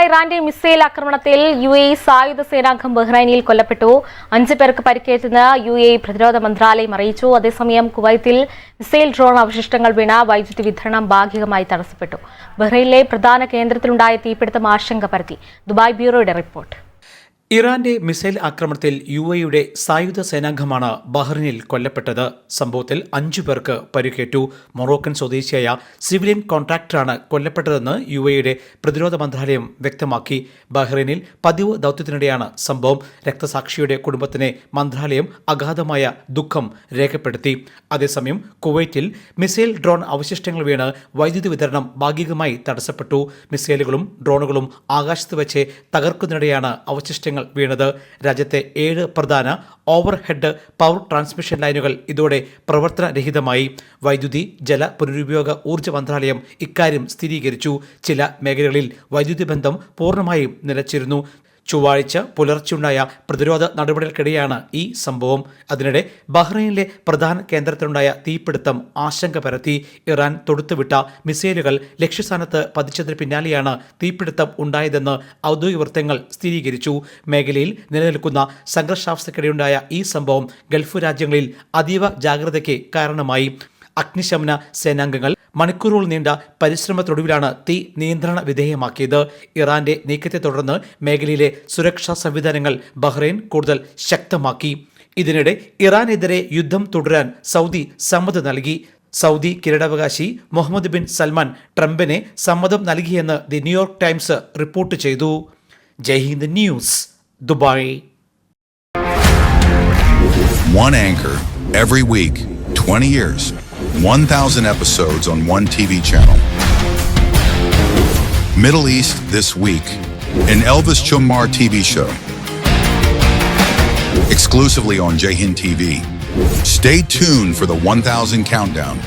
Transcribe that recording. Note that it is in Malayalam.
ഇറാന്റെ മിസൈൽ ആക്രമണത്തിൽ UAE സായുധ സേനാംഗം ബഹ്റൈനിൽ കൊല്ലപ്പെട്ടു. 5 പേർക്ക് പരിക്കേറ്റെന്ന് UAE പ്രതിരോധ മന്ത്രാലയം അറിയിച്ചു. അതേസമയം കുവൈത്തിൽ മിസൈൽ ഡ്രോൺ അവശിഷ്ടങ്ങൾ വീണ വൈദ്യുതി വിതരണം ഭാഗികമായി തടസ്സപ്പെട്ടു. ബഹ്റൈനിലെ പ്രധാന കേന്ദ്രത്തിലുണ്ടായ തീപിടുത്തം ആശങ്ക പരത്തി. ദുബായ് ബ്യൂറോയുടെ റിപ്പോർട്ട്. ഇറാന്റെ മിസൈൽ ആക്രമണത്തിൽ UAEയുടെ സായുധ സേനാംഗമാണ് ബഹ്റൈനിൽ കൊല്ലപ്പെട്ടത്. സംഭവത്തിൽ 5 പേർക്ക് പരിക്കേറ്റു. മൊറോക്കൻ സ്വദേശിയായ സിവിലിയൻ കോൺട്രാക്ടറാണ് കൊല്ലപ്പെട്ടതെന്ന് UAEയുടെ പ്രതിരോധ മന്ത്രാലയം വ്യക്തമാക്കി. ബഹ്റൈനിൽ പതിവ് ദൗത്യത്തിനിടെയാണ് സംഭവം. രക്തസാക്ഷിയുടെ കുടുംബത്തിന് മന്ത്രാലയം അഗാധമായ ദുഃഖം രേഖപ്പെടുത്തി. അതേസമയം കുവൈറ്റിൽ മിസൈൽ ഡ്രോൺ അവശിഷ്ടങ്ങൾ വീണ് വൈദ്യുതി വിതരണം ഭാഗികമായി തടസ്സപ്പെട്ടു. മിസൈലുകളും ഡ്രോണുകളും ആകാശത്ത് വെച്ച് തകർക്കുന്നതിനിടെയാണ് അവശിഷ്ടങ്ങൾ വീണത്. രാജ്യത്തെ 7 പ്രധാന ഓവർഹെഡ് പവർ ട്രാൻസ്മിഷൻ ലൈനുകൾ ഇതോടെ പ്രവർത്തനരഹിതമായി. വൈദ്യുതി ജല പുനരുപയോഗ ഊർജ്ജ മന്ത്രാലയം ഇക്കാര്യം സ്ഥിരീകരിച്ചു. ചില മേഖലകളിൽ വൈദ്യുതി ബന്ധം പൂർണ്ണമായും നിലച്ചിരുന്നു. ചൊവ്വാഴ്ച പുലർച്ചെയുണ്ടായ പ്രതിരോധ നടപടികൾക്കിടെയാണ് ഈ സംഭവം. അതിനിടെ ബഹ്റൈനിലെ പ്രധാന കേന്ദ്രത്തിലുണ്ടായ തീപിടുത്തം ആശങ്ക പരത്തി. ഇറാൻ തൊടുത്തുവിട്ട മിസൈലുകൾ ലക്ഷ്യസ്ഥാനത്ത് പതിച്ചതിന് പിന്നാലെയാണ് തീപിടുത്തം ഉണ്ടായതെന്ന് ഔദ്യോഗിക വൃത്തങ്ങൾ സ്ഥിരീകരിച്ചു. മേഖലയിൽ നിലനിൽക്കുന്ന സംഘർഷാവസ്ഥയ്ക്കിടെയുണ്ടായ ഈ സംഭവം ഗൾഫ് രാജ്യങ്ങളിൽ അതീവ ജാഗ്രതയ്ക്ക് കാരണമായി. അഗ്നിശമന സേനാംഗങ്ങൾ മണിക്കൂറുകൾ നീണ്ട പരിശ്രമത്തൊടുവിലാണ് തീ നിയന്ത്രണ വിധേയമാക്കിയത്. ഇറാന്റെ നീക്കത്തെ തുടർന്ന് മേഖലയിലെ സുരക്ഷാ സംവിധാനങ്ങൾ ബഹ്റൈൻ കൂടുതൽ ശക്തമാക്കി. ഇതിനിടെ ഇറാനെതിരെ യുദ്ധം തുടരാൻ സൗദി സമ്മതം നൽകി. സൗദി കിരീടാവകാശി മുഹമ്മദ് ബിൻ സൽമാൻ ട്രംപിനെ സമ്മതം നൽകിയെന്ന് ദി ന്യൂയോർക്ക് ടൈംസ് റിപ്പോർട്ട് ചെയ്തു. Jaihind news, Dubai. One anchor every week, 20 years, 1,000 episodes on one TV channel. Middle East This Week, an Elvis Chumar TV show. Exclusively on Jayhind TV. Stay tuned for the 1,000 countdown.